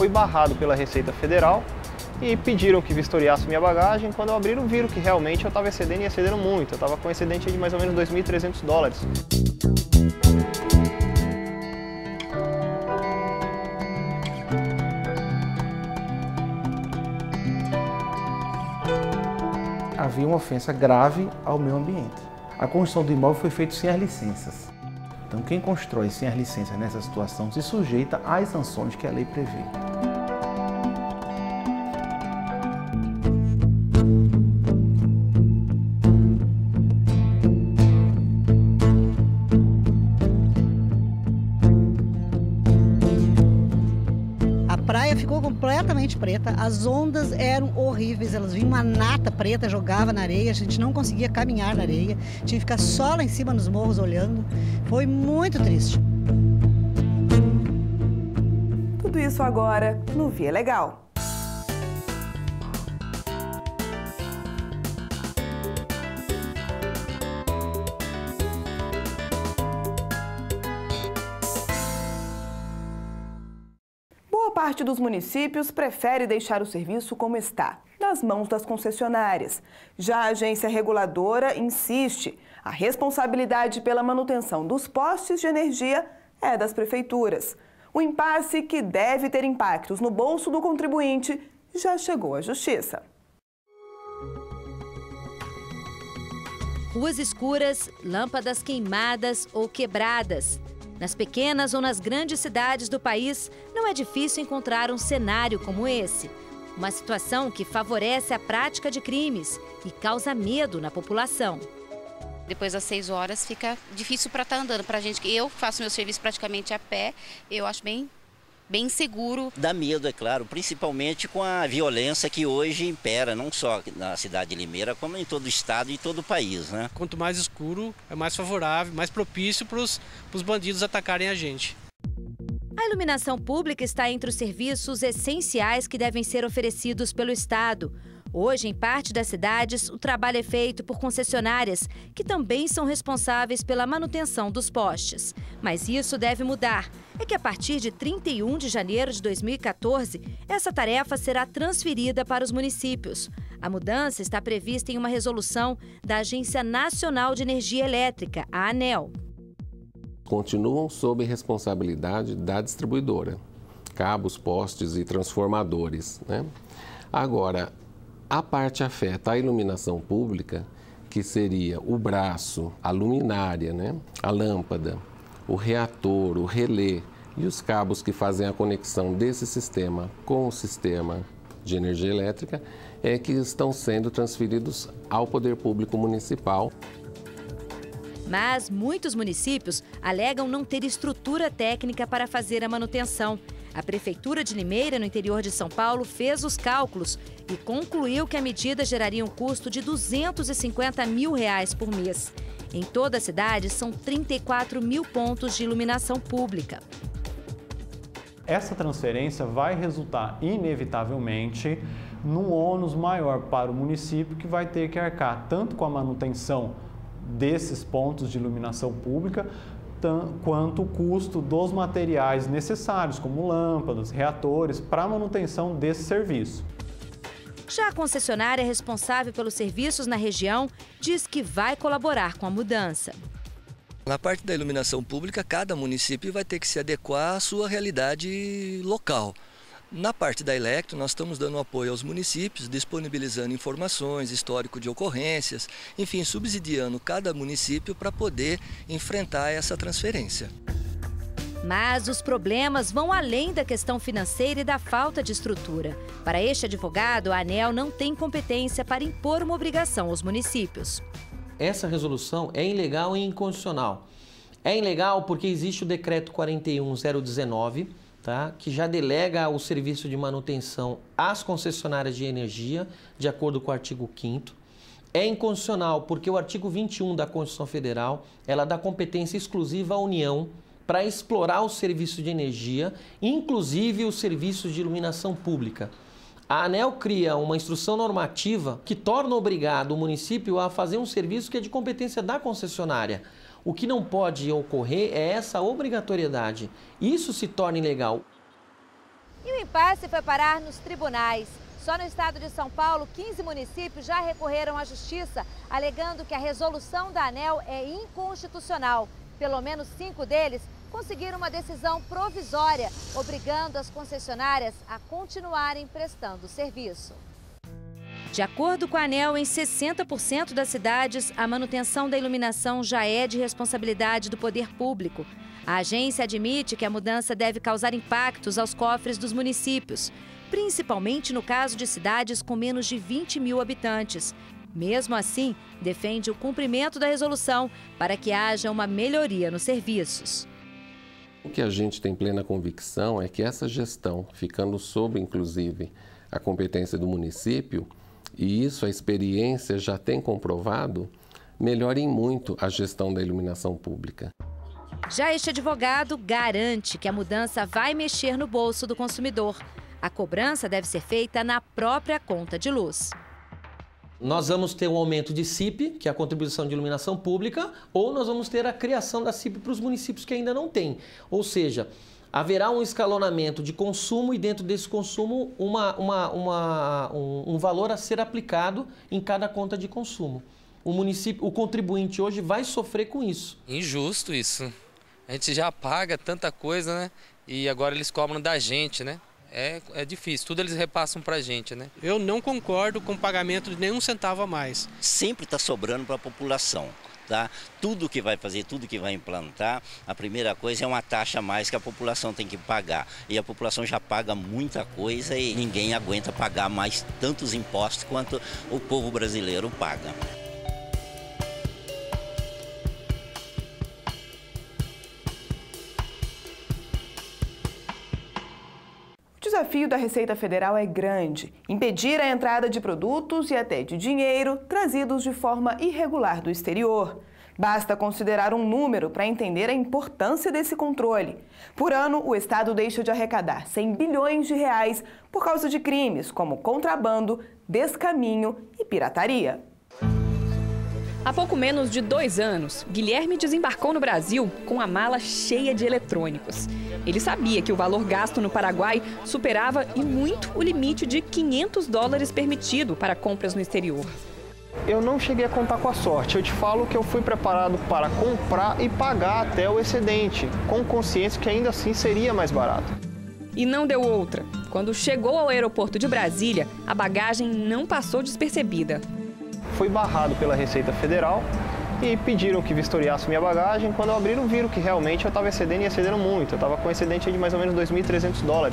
fui barrado pela Receita Federal e pediram que vistoriasse minha bagagem. Quando abriram, viram que realmente eu estava excedendo e excedendo muito. Eu estava com um excedente de mais ou menos $2.300. Havia uma ofensa grave ao meio ambiente. A construção do imóvel foi feita sem as licenças. Então, quem constrói sem as licenças nessa situação se sujeita às sanções que a lei prevê. A praia ficou completamente preta, as ondas eram horríveis, elas vinham uma nata preta, jogava na areia, a gente não conseguia caminhar na areia, tinha que ficar só lá em cima nos morros olhando, foi muito triste. Tudo isso agora no Via Legal. Boa parte dos municípios prefere deixar o serviço como está, nas mãos das concessionárias. Já a agência reguladora insiste, a responsabilidade pela manutenção dos postes de energia é das prefeituras. O impasse, que deve ter impactos no bolso do contribuinte, já chegou à Justiça. Ruas escuras, lâmpadas queimadas ou quebradas. Nas pequenas ou nas grandes cidades do país, não é difícil encontrar um cenário como esse. Uma situação que favorece a prática de crimes e causa medo na população. Depois das 6 horas fica difícil para estar andando. Para a gente, eu faço meu serviço praticamente a pé, eu acho bem inseguro. Dá medo, é claro, principalmente com a violência que hoje impera, não só na cidade de Limeira, como em todo o estado e todo o país, né? Quanto mais escuro, é mais favorável, mais propício para os bandidos atacarem a gente. A iluminação pública está entre os serviços essenciais que devem ser oferecidos pelo Estado. Hoje, em parte das cidades, o trabalho é feito por concessionárias, que também são responsáveis pela manutenção dos postes. Mas isso deve mudar. É que a partir de 31 de janeiro de 2014, essa tarefa será transferida para os municípios. A mudança está prevista em uma resolução da Agência Nacional de Energia Elétrica, a ANEEL. Continuam sob responsabilidade da distribuidora, cabos, postes e transformadores, né? Agora, a parte afeta a iluminação pública, que seria o braço, a luminária, né? A lâmpada, o reator, o relé e os cabos que fazem a conexão desse sistema com o sistema de energia elétrica, é que estão sendo transferidos ao poder público municipal. Mas muitos municípios alegam não ter estrutura técnica para fazer a manutenção. A Prefeitura de Limeira, no interior de São Paulo, fez os cálculos e concluiu que a medida geraria um custo de R$250 mil por mês. Em toda a cidade, são 34 mil pontos de iluminação pública. Essa transferência vai resultar, inevitavelmente, num ônus maior para o município, que vai ter que arcar tanto com a manutenção desses pontos de iluminação pública, quanto o custo dos materiais necessários, como lâmpadas, reatores, para a manutenção desse serviço. Já a concessionária responsável pelos serviços na região diz que vai colaborar com a mudança. Na parte da iluminação pública, cada município vai ter que se adequar à sua realidade local. Na parte da Electro, nós estamos dando apoio aos municípios, disponibilizando informações, histórico de ocorrências, enfim, subsidiando cada município para poder enfrentar essa transferência. Mas os problemas vão além da questão financeira e da falta de estrutura. Para este advogado, a ANEEL não tem competência para impor uma obrigação aos municípios. Essa resolução é ilegal e inconstitucional. É ilegal porque existe o decreto 41.019, que já delega o serviço de manutenção às concessionárias de energia, de acordo com o artigo 5º. É inconstitucional porque o artigo 21 da Constituição Federal, ela dá competência exclusiva à União para explorar o serviço de energia, inclusive os serviços de iluminação pública. A ANEEL cria uma instrução normativa que torna obrigado o município a fazer um serviço que é de competência da concessionária. O que não pode ocorrer é essa obrigatoriedade. Isso se torna ilegal. E o impasse foi parar nos tribunais. Só no estado de São Paulo, 15 municípios já recorreram à justiça, alegando que a resolução da ANEEL é inconstitucional. Pelo menos 5 deles conseguiram uma decisão provisória, obrigando as concessionárias a continuarem prestando serviço. De acordo com a ANEEL, em 60% das cidades, a manutenção da iluminação já é de responsabilidade do poder público. A agência admite que a mudança deve causar impactos aos cofres dos municípios, principalmente no caso de cidades com menos de 20 mil habitantes. Mesmo assim, defende o cumprimento da resolução para que haja uma melhoria nos serviços. O que a gente tem plena convicção é que essa gestão, ficando sob, inclusive, a competência do município, e isso a experiência já tem comprovado, melhora em muito a gestão da iluminação pública. Já este advogado garante que a mudança vai mexer no bolso do consumidor. A cobrança deve ser feita na própria conta de luz. Nós vamos ter um aumento de CIP, que é a contribuição de iluminação pública, ou nós vamos ter a criação da CIP para os municípios que ainda não têm. Ou seja, haverá um escalonamento de consumo e dentro desse consumo um valor a ser aplicado em cada conta de consumo. O contribuinte hoje vai sofrer com isso. Injusto isso. A gente já paga tanta coisa, né? E agora eles cobram da gente, né? É difícil, tudo eles repassam pra gente, né? Eu não concordo com o pagamento de nenhum centavo a mais. Sempre está sobrando para a população, tá? Tudo que vai fazer, tudo que vai implantar, a primeira coisa é uma taxa a mais que a população tem que pagar. E a população já paga muita coisa e ninguém aguenta pagar mais tantos impostos quanto o povo brasileiro paga. O desafio da Receita Federal é grande: impedir a entrada de produtos e até de dinheiro trazidos de forma irregular do exterior. Basta considerar um número para entender a importância desse controle. Por ano, o Estado deixa de arrecadar 100 bilhões de reais por causa de crimes como contrabando, descaminho e pirataria. Há pouco menos de 2 anos, Guilherme desembarcou no Brasil com a mala cheia de eletrônicos. Ele sabia que o valor gasto no Paraguai superava e muito o limite de $500 permitido para compras no exterior. Eu não cheguei a contar com a sorte. Eu te falo que eu fui preparado para comprar e pagar até o excedente, com consciência que ainda assim seria mais barato. E não deu outra. Quando chegou ao aeroporto de Brasília, a bagagem não passou despercebida. Fui barrado pela Receita Federal e pediram que vistoriasse minha bagagem. Quando abriram, viram que realmente eu estava excedendo e excedendo muito. Eu estava com excedente de mais ou menos $2.300.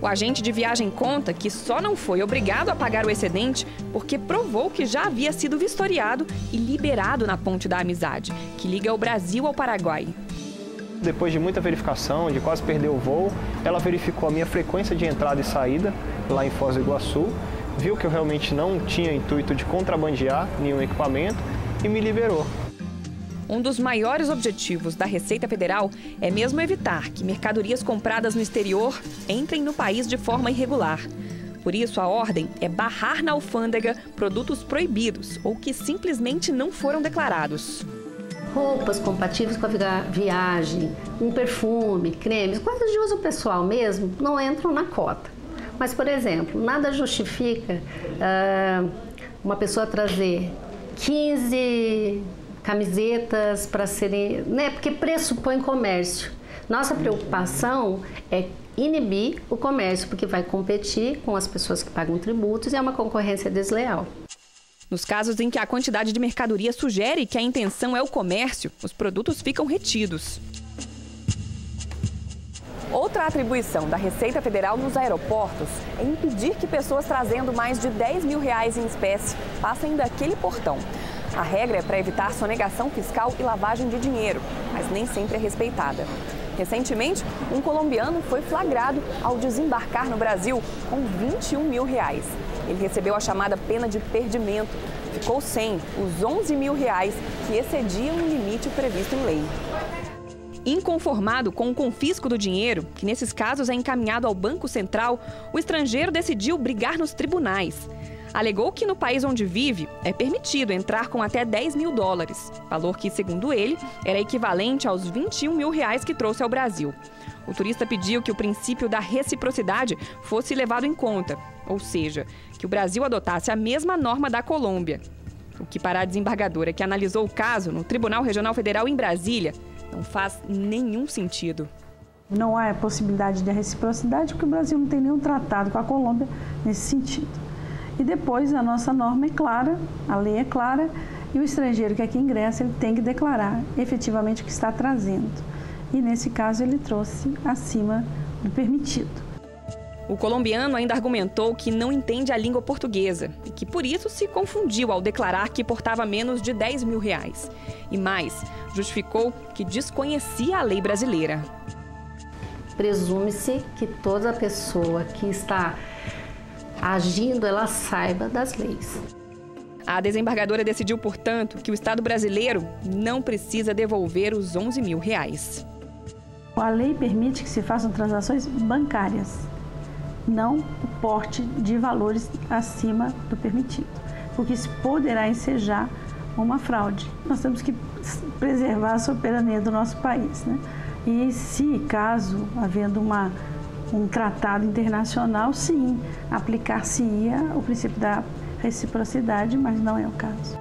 O agente de viagem conta que só não foi obrigado a pagar o excedente porque provou que já havia sido vistoriado e liberado na Ponte da Amizade, que liga o Brasil ao Paraguai. Depois de muita verificação, de quase perder o voo, ela verificou a minha frequência de entrada e saída lá em Foz do Iguaçu, viu que eu realmente não tinha intuito de contrabandear nenhum equipamento e me liberou. Um dos maiores objetivos da Receita Federal é mesmo evitar que mercadorias compradas no exterior entrem no país de forma irregular. Por isso, a ordem é barrar na alfândega produtos proibidos ou que simplesmente não foram declarados. Roupas compatíveis com a viagem, um perfume, cremes, coisas de uso pessoal mesmo, não entram na cota. Mas, por exemplo, nada justifica uma pessoa trazer 15 camisetas para serem... né? Porque pressupõe comércio. Nossa preocupação é inibir o comércio, porque vai competir com as pessoas que pagam tributos e é uma concorrência desleal. Nos casos em que a quantidade de mercadoria sugere que a intenção é o comércio, os produtos ficam retidos. Outra atribuição da Receita Federal nos aeroportos é impedir que pessoas trazendo mais de R$10 mil em espécie passem daquele portão. A regra é para evitar sonegação fiscal e lavagem de dinheiro, mas nem sempre é respeitada. Recentemente, um colombiano foi flagrado ao desembarcar no Brasil com R$21 mil. Ele recebeu a chamada pena de perdimento. Ficou sem os R$11 mil que excediam o limite previsto em lei. Inconformado com o confisco do dinheiro, que nesses casos é encaminhado ao Banco Central, o estrangeiro decidiu brigar nos tribunais. Alegou que no país onde vive é permitido entrar com até 10 mil dólares, valor que, segundo ele, era equivalente aos 21 mil reais que trouxe ao Brasil. O turista pediu que o princípio da reciprocidade fosse levado em conta, ou seja, que o Brasil adotasse a mesma norma da Colômbia. O que para a desembargadora que analisou o caso no Tribunal Regional Federal em Brasília não faz nenhum sentido. Não há possibilidade de reciprocidade porque o Brasil não tem nenhum tratado com a Colômbia nesse sentido. E depois a nossa norma é clara, a lei é clara, e o estrangeiro que aqui ingressa ele tem que declarar efetivamente o que está trazendo. E nesse caso ele trouxe acima do permitido. O colombiano ainda argumentou que não entende a língua portuguesa e que por isso se confundiu ao declarar que portava menos de 10 mil reais. E mais, justificou que desconhecia a lei brasileira. Presume-se que toda pessoa que está agindo, ela saiba das leis. A desembargadora decidiu, portanto, que o Estado brasileiro não precisa devolver os 11 mil reais. A lei permite que se façam transações bancárias, não o porte de valores acima do permitido, porque isso poderá ensejar uma fraude. Nós temos que preservar a soberania do nosso país, né? E se, caso, havendo um tratado internacional, sim, aplicar-se-ia o princípio da reciprocidade, mas não é o caso.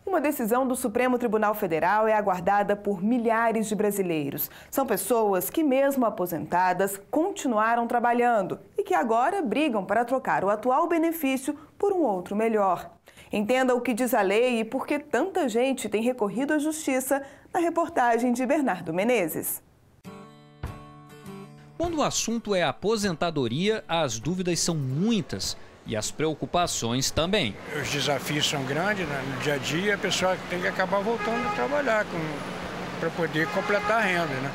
Uma decisão do Supremo Tribunal Federal é aguardada por milhares de brasileiros. São pessoas que, mesmo aposentadas, continuaram trabalhando e que agora brigam para trocar o atual benefício por um outro melhor. Entenda o que diz a lei e por que tanta gente tem recorrido à justiça na reportagem de Bernardo Menezes. Quando o assunto é aposentadoria, as dúvidas são muitas. E as preocupações também. Os desafios são grandes, né? No dia a dia a pessoa tem que acabar voltando a trabalhar para poder completar a renda, né?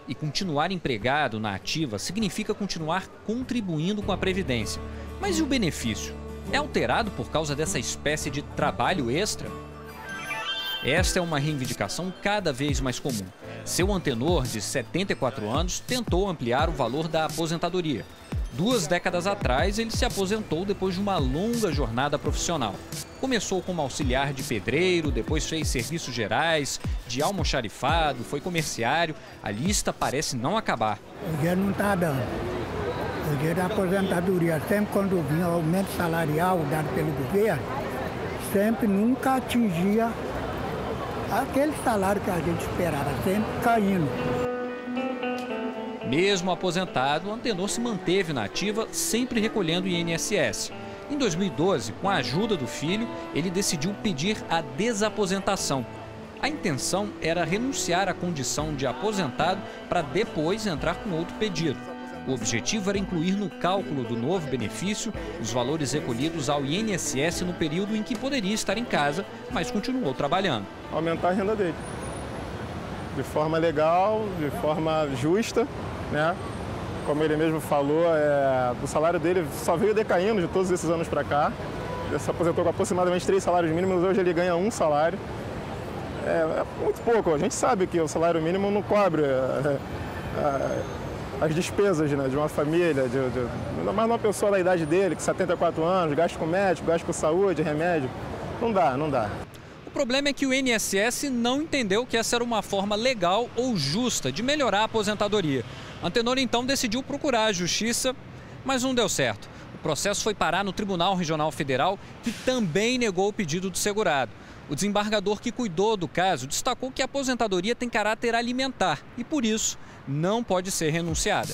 E continuar empregado na ativa significa continuar contribuindo com a Previdência. Mas e o benefício? É alterado por causa dessa espécie de trabalho extra? Esta é uma reivindicação cada vez mais comum. Seu Antenor, de 74 anos, tentou ampliar o valor da aposentadoria. 2 décadas atrás, ele se aposentou depois de uma longa jornada profissional. Começou como auxiliar de pedreiro, depois fez serviços gerais, de almoxarifado, foi comerciário. A lista parece não acabar. O dinheiro não está dando. O dinheiro da aposentadoria, sempre quando vinha o aumento salarial dado pelo governo, sempre nunca atingia aquele salário que a gente esperava, sempre caindo. Mesmo aposentado, o Antenor se manteve na ativa, sempre recolhendo o INSS. Em 2012, com a ajuda do filho, ele decidiu pedir a desaposentação. A intenção era renunciar à condição de aposentado para depois entrar com outro pedido. O objetivo era incluir no cálculo do novo benefício os valores recolhidos ao INSS no período em que poderia estar em casa, mas continuou trabalhando. Aumentar a renda dele, de forma legal, de forma justa, né? Como ele mesmo falou, o salário dele só veio decaindo de todos esses anos para cá. Ele se aposentou com aproximadamente 3 salários mínimos, hoje ele ganha 1 salário. É muito pouco, a gente sabe que o salário mínimo não cobre as despesas, né, de uma família, ainda mais uma pessoa da idade dele, com 74 anos, gasto com médico, gasto com saúde, remédio. Não dá. O problema é que o INSS não entendeu que essa era uma forma legal ou justa de melhorar a aposentadoria. Antenor então decidiu procurar a justiça, mas não deu certo. O processo foi parar no Tribunal Regional Federal, que também negou o pedido do segurado. O desembargador que cuidou do caso destacou que a aposentadoria tem caráter alimentar e, por isso, não pode ser renunciada.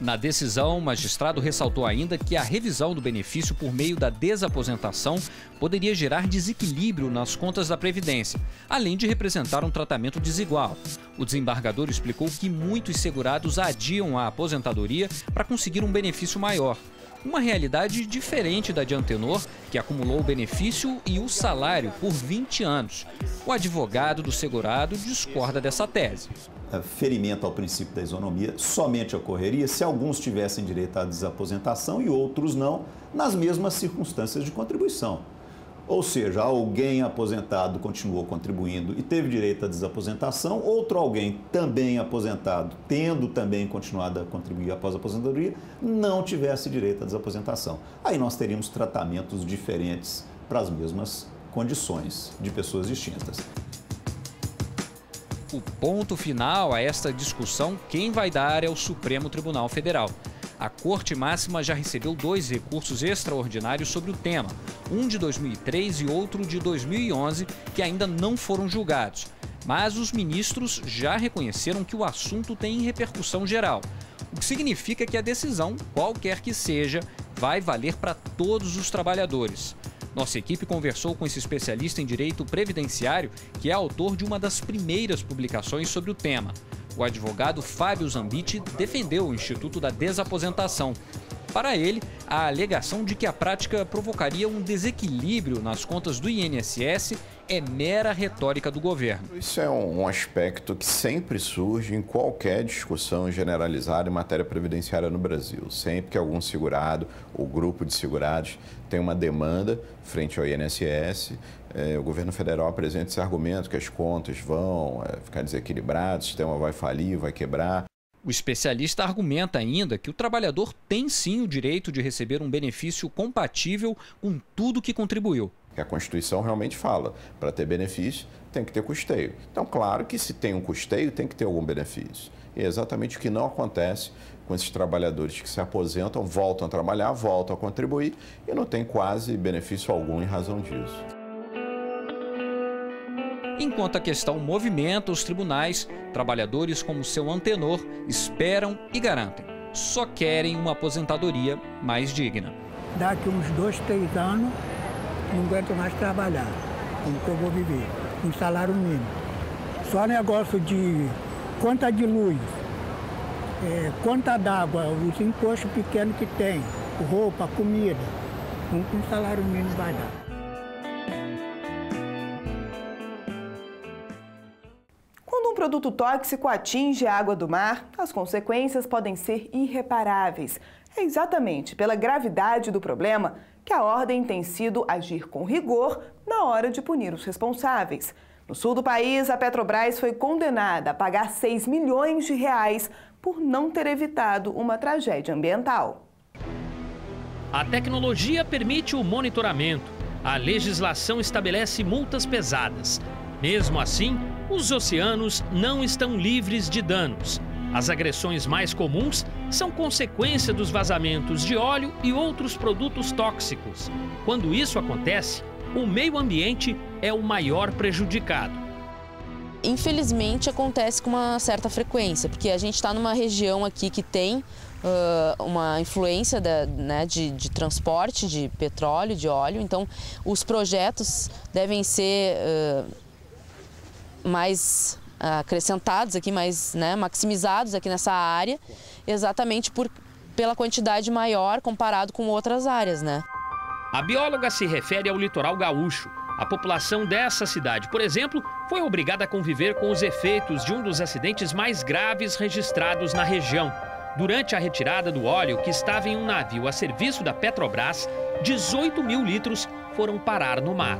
Na decisão, o magistrado ressaltou ainda que a revisão do benefício por meio da desaposentação poderia gerar desequilíbrio nas contas da Previdência, além de representar um tratamento desigual. O desembargador explicou que muitos segurados adiam a aposentadoria para conseguir um benefício maior. Uma realidade diferente da de Antenor, que acumulou o benefício e o salário por 20 anos. O advogado do segurado discorda dessa tese. ferimento ao princípio da isonomia somente ocorreria se alguns tivessem direito à desaposentação e outros não, nas mesmas circunstâncias de contribuição. Ou seja, alguém aposentado continuou contribuindo e teve direito à desaposentação, outro alguém também aposentado, tendo também continuado a contribuir após a aposentadoria, não tivesse direito à desaposentação. Aí nós teríamos tratamentos diferentes para as mesmas condições de pessoas distintas. O ponto final a esta discussão, quem vai dar é o Supremo Tribunal Federal. A Corte Máxima já recebeu 2 recursos extraordinários sobre o tema, um de 2003 e outro de 2011, que ainda não foram julgados. Mas os ministros já reconheceram que o assunto tem repercussão geral, o que significa que a decisão, qualquer que seja, vai valer para todos os trabalhadores. Nossa equipe conversou com esse especialista em direito previdenciário, que é autor de uma das primeiras publicações sobre o tema. O advogado Fábio Zambiti defendeu o Instituto da Desaposentação. Para ele, a alegação de que a prática provocaria um desequilíbrio nas contas do INSS é mera retórica do governo. Isso é um aspecto que sempre surge em qualquer discussão generalizada em matéria previdenciária no Brasil. Sempre que algum segurado ou grupo de segurados tem uma demanda frente ao INSS, o governo federal apresenta esse argumento que as contas vão ficar desequilibradas, o sistema vai falir, vai quebrar. O especialista argumenta ainda que o trabalhador tem sim o direito de receber um benefício compatível com tudo que contribuiu. A Constituição realmente fala, para ter benefício tem que ter custeio. Então, claro que se tem um custeio, tem que ter algum benefício. E é exatamente o que não acontece com esses trabalhadores que se aposentam, voltam a trabalhar, voltam a contribuir e não tem quase benefício algum em razão disso. Enquanto a questão movimenta os tribunais, trabalhadores como seu Antenor esperam e garantem. Só querem uma aposentadoria mais digna. Daqui uns 2, 3 anos, não aguento mais trabalhar. Como que eu vou viver? Um salário mínimo. Só negócio de conta de luz, conta d'água, os impostos pequenos que tem, roupa, comida. Um salário mínimo vai dar. Quando um produto tóxico atinge a água do mar, as consequências podem ser irreparáveis. É exatamente pela gravidade do problema que a ordem tem sido agir com rigor na hora de punir os responsáveis. No sul do país, a Petrobras foi condenada a pagar 6 milhões de reais por não ter evitado uma tragédia ambiental. A tecnologia permite o monitoramento. A legislação estabelece multas pesadas. Mesmo assim, os oceanos não estão livres de danos. As agressões mais comuns são consequência dos vazamentos de óleo e outros produtos tóxicos. Quando isso acontece, o meio ambiente é o maior prejudicado. Infelizmente, acontece com uma certa frequência, porque a gente está numa região aqui que tem uma influência de transporte de petróleo, de óleo. Então, os projetos devem ser mais acrescentados aqui, mais maximizados aqui nessa área, exatamente pela quantidade maior comparado com outras áreas, A bióloga se refere ao litoral gaúcho. A população dessa cidade, por exemplo, foi obrigada a conviver com os efeitos de um dos acidentes mais graves registrados na região. Durante a retirada do óleo que estava em um navio a serviço da Petrobras, 18 mil litros foram parar no mar.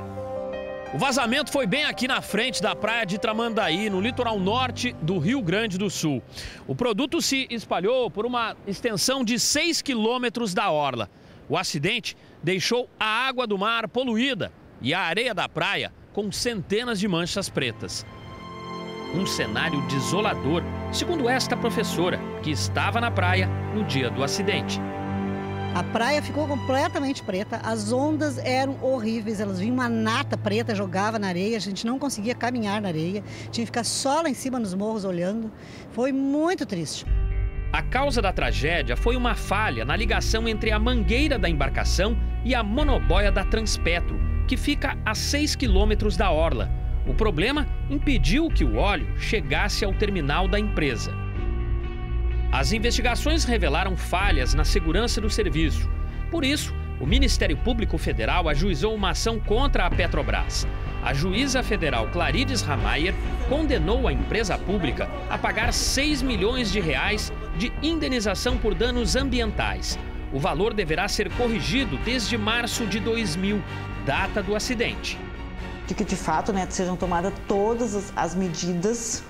O vazamento foi bem aqui na frente da praia de Tramandaí, no litoral norte do Rio Grande do Sul. O produto se espalhou por uma extensão de 6 quilômetros da orla. O acidente deixou a água do mar poluída e a areia da praia com centenas de manchas pretas. Um cenário desolador, segundo esta professora, que estava na praia no dia do acidente. A praia ficou completamente preta, as ondas eram horríveis, elas vinham uma nata preta, jogava na areia, a gente não conseguia caminhar na areia, tinha que ficar só lá em cima nos morros olhando, foi muito triste. A causa da tragédia foi uma falha na ligação entre a mangueira da embarcação e a monoboia da Transpetro, que fica a 6 quilômetros da orla. O problema impediu que o óleo chegasse ao terminal da empresa. As investigações revelaram falhas na segurança do serviço. Por isso, o Ministério Público Federal ajuizou uma ação contra a Petrobras. A juíza federal Clarides Ramayer condenou a empresa pública a pagar 6 milhões de reais de indenização por danos ambientais. O valor deverá ser corrigido desde março de 2000, data do acidente. De que, de fato, sejam tomadas todas as medidas,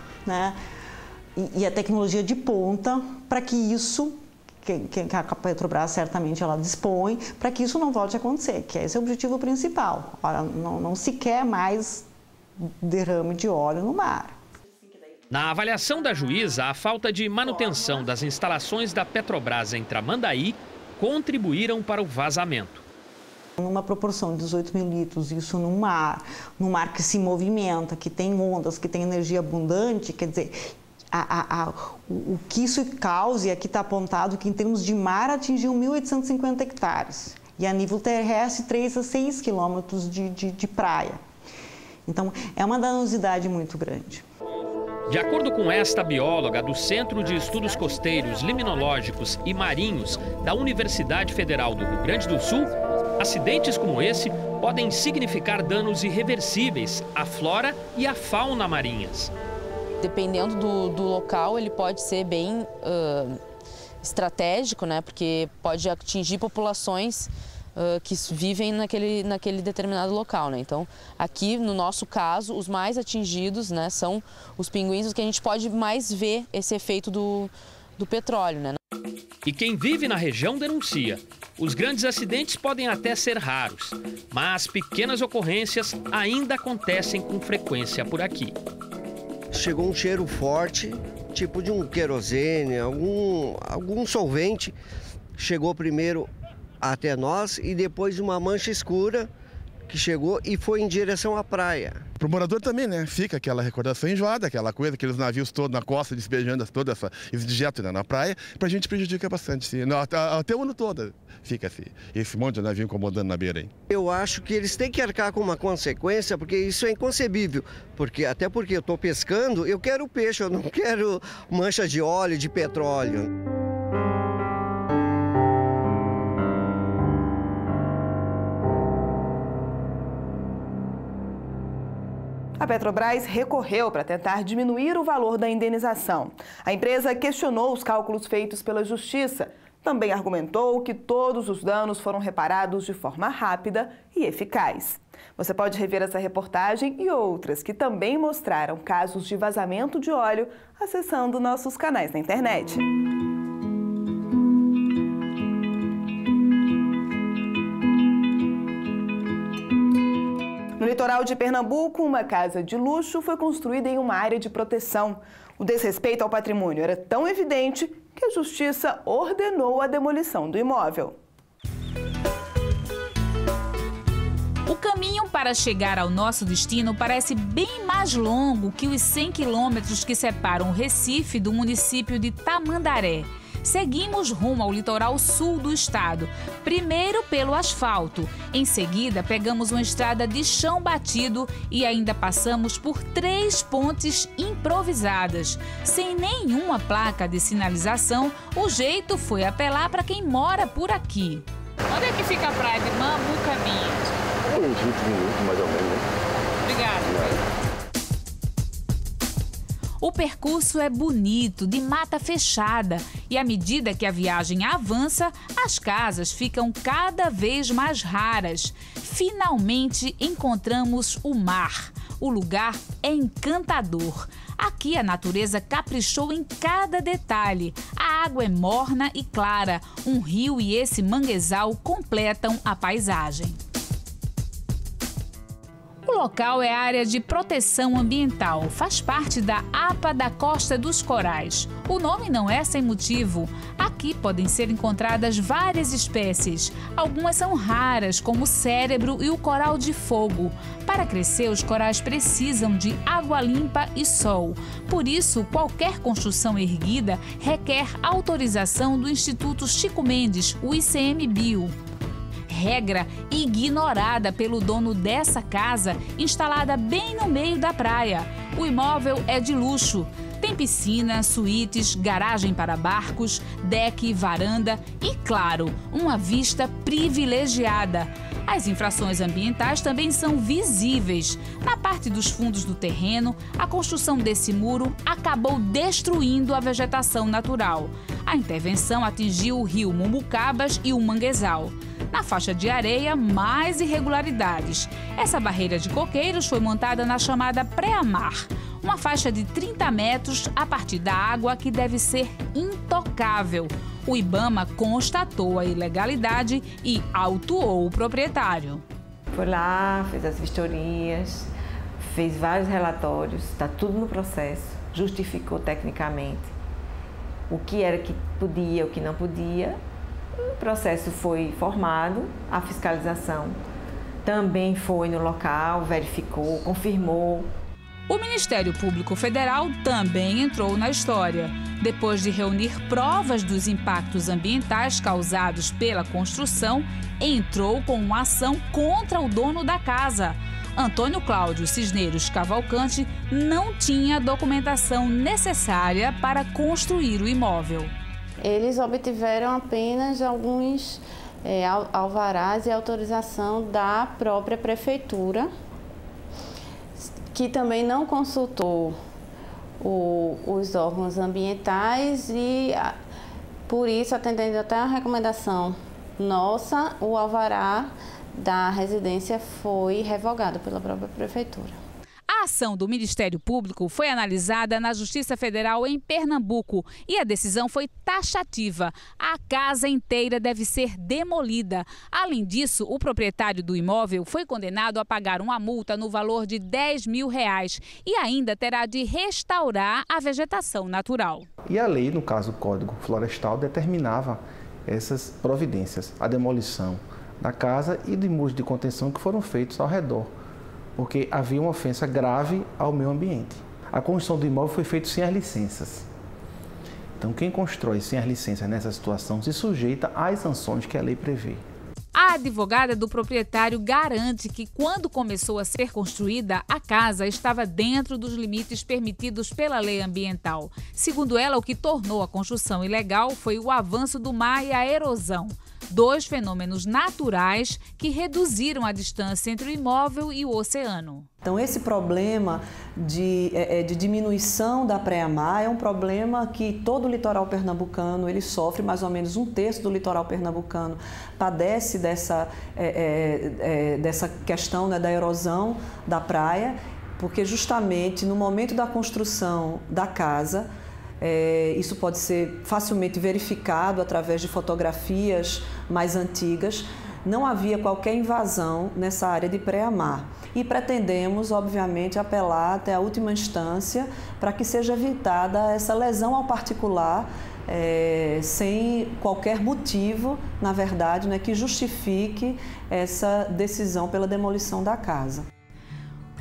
e a tecnologia de ponta para que isso, que a Petrobras certamente ela dispõe, para que isso não volte a acontecer, que esse é o objetivo principal. Ora, não se quer mais derrame de óleo no mar. Na avaliação da juíza, a falta de manutenção das instalações da Petrobras em Tramandaí contribuíram para o vazamento. Numa proporção de 18 mil litros, isso num mar que se movimenta, que tem ondas, que tem energia abundante, quer dizer, o que isso causa, e aqui está apontado que em termos de mar atingiu 1.850 hectares e a nível terrestre 3 a 6 quilômetros de praia. Então, é uma danosidade muito grande. De acordo com esta bióloga do Centro de Estudos Costeiros, Liminológicos e Marinhos da Universidade Federal do Rio Grande do Sul, acidentes como esse podem significar danos irreversíveis à flora e à fauna marinhas. Dependendo do local, ele pode ser bem estratégico, porque pode atingir populações que vivem naquele determinado local, Então, aqui, no nosso caso, os mais atingidos, são os pinguins, os que a gente pode mais ver esse efeito do petróleo, E quem vive na região denuncia. Os grandes acidentes podem até ser raros, mas pequenas ocorrências ainda acontecem com frequência por aqui. Chegou um cheiro forte, tipo de um querosene, algum solvente, chegou primeiro até nós e depois uma mancha escura que chegou e foi em direção à praia. Para o morador também, fica aquela recordação enjoada, aquela coisa, aqueles navios todos na costa despejando todo esse dejeto na praia, para a gente prejudica bastante, sim. Até o ano todo fica assim, esse monte de navio incomodando na beira aí. Eu acho que eles têm que arcar com uma consequência, porque isso é inconcebível, até porque eu estou pescando, eu quero peixe, eu não quero mancha de óleo, de petróleo. A Petrobras recorreu para tentar diminuir o valor da indenização. A empresa questionou os cálculos feitos pela Justiça. Também argumentou que todos os danos foram reparados de forma rápida e eficaz. Você pode rever essa reportagem e outras que também mostraram casos de vazamento de óleo acessando nossos canais na internet. No litoral de Pernambuco, uma casa de luxo foi construída em uma área de proteção. O desrespeito ao patrimônio era tão evidente que a Justiça ordenou a demolição do imóvel. O caminho para chegar ao nosso destino parece bem mais longo que os 100 quilômetros que separam o Recife do município de Tamandaré. Seguimos rumo ao litoral sul do estado, primeiro pelo asfalto. Em seguida, pegamos uma estrada de chão batido e ainda passamos por 3 pontes improvisadas. Sem nenhuma placa de sinalização, o jeito foi apelar para quem mora por aqui. Onde é que fica a praia de Mambucaminha? Uns 20 minutos, mais ou menos. Obrigada. O percurso é bonito, de mata fechada, e à medida que a viagem avança, as casas ficam cada vez mais raras. Finalmente encontramos o mar. O lugar é encantador. Aqui a natureza caprichou em cada detalhe. A água é morna e clara. Um rio e esse manguezal completam a paisagem. O local é área de proteção ambiental, faz parte da APA da Costa dos Corais. O nome não é sem motivo. Aqui podem ser encontradas várias espécies. Algumas são raras, como o cérebro e o coral de fogo. Para crescer, os corais precisam de água limpa e sol. Por isso, qualquer construção erguida requer autorização do Instituto Chico Mendes, o ICMBio. Regra ignorada pelo dono dessa casa, instalada bem no meio da praia. O imóvel é de luxo. Tem piscina, suítes, garagem para barcos, deck, varanda e, claro, uma vista privilegiada. As infrações ambientais também são visíveis. Na parte dos fundos do terreno, a construção desse muro acabou destruindo a vegetação natural. A intervenção atingiu o rio Mumbucabas e o Manguezal. Na faixa de areia, mais irregularidades. Essa barreira de coqueiros foi montada na chamada pré-amar, uma faixa de 30 metros a partir da água que deve ser intocável. O IBAMA constatou a ilegalidade e autuou o proprietário. Foi lá, fez as vistorias, fez vários relatórios, está tudo no processo, justificou tecnicamente o que era que podia, o que não podia. O processo foi formado, a fiscalização também foi no local, verificou, confirmou. O Ministério Público Federal também entrou na história. Depois de reunir provas dos impactos ambientais causados pela construção, entrou com uma ação contra o dono da casa. Antônio Cláudio Cisneiros Cavalcante não tinha a documentação necessária para construir o imóvel. Eles obtiveram apenas alguns alvarás e autorização da própria prefeitura, que também não consultou os órgãos ambientais e, por isso, atendendo até a recomendação nossa, o alvará da residência foi revogado pela própria prefeitura. A ação do Ministério Público foi analisada na Justiça Federal em Pernambuco e a decisão foi taxativa. A casa inteira deve ser demolida. Além disso, o proprietário do imóvel foi condenado a pagar uma multa no valor de R$10 mil e ainda terá de restaurar a vegetação natural. E a lei, no caso o Código Florestal, determinava essas providências, a demolição da casa e de muros de contenção que foram feitos ao redor, porque havia uma ofensa grave ao meio ambiente. A construção do imóvel foi feita sem as licenças. Então, quem constrói sem as licenças nessa situação se sujeita às sanções que a lei prevê. A advogada do proprietário garante que, quando começou a ser construída, a casa estava dentro dos limites permitidos pela lei ambiental. Segundo ela, o que tornou a construção ilegal foi o avanço do mar e a erosão. Dois fenômenos naturais que reduziram a distância entre o imóvel e o oceano. Então, esse problema de diminuição da pré-amar é um problema que todo o litoral pernambucano ele sofre. Mais ou menos 1/3 do litoral pernambucano padece dessa questão, né, da erosão da praia, porque justamente no momento da construção da casa, isso pode ser facilmente verificado através de fotografias mais antigas. Não havia qualquer invasão nessa área de pré-amar. E pretendemos, obviamente, apelar até a última instância para que seja evitada essa lesão ao particular, sem qualquer motivo, na verdade, né, que justifique essa decisão pela demolição da casa.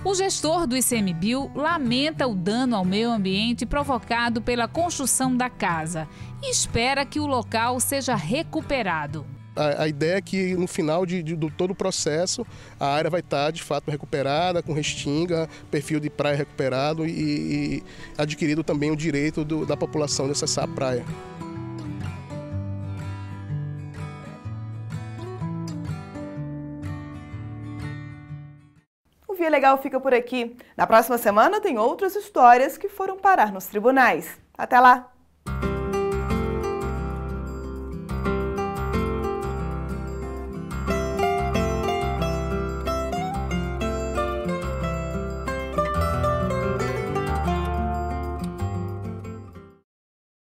O gestor do ICMBio lamenta o dano ao meio ambiente provocado pela construção da casa e espera que o local seja recuperado. A ideia é que no final de todo o processo a área vai estar de fato recuperada, com restinga, perfil de praia recuperado e adquirido também o direito da população de acessar a praia. O Via Legal fica por aqui. Na próxima semana tem outras histórias que foram parar nos tribunais. Até lá!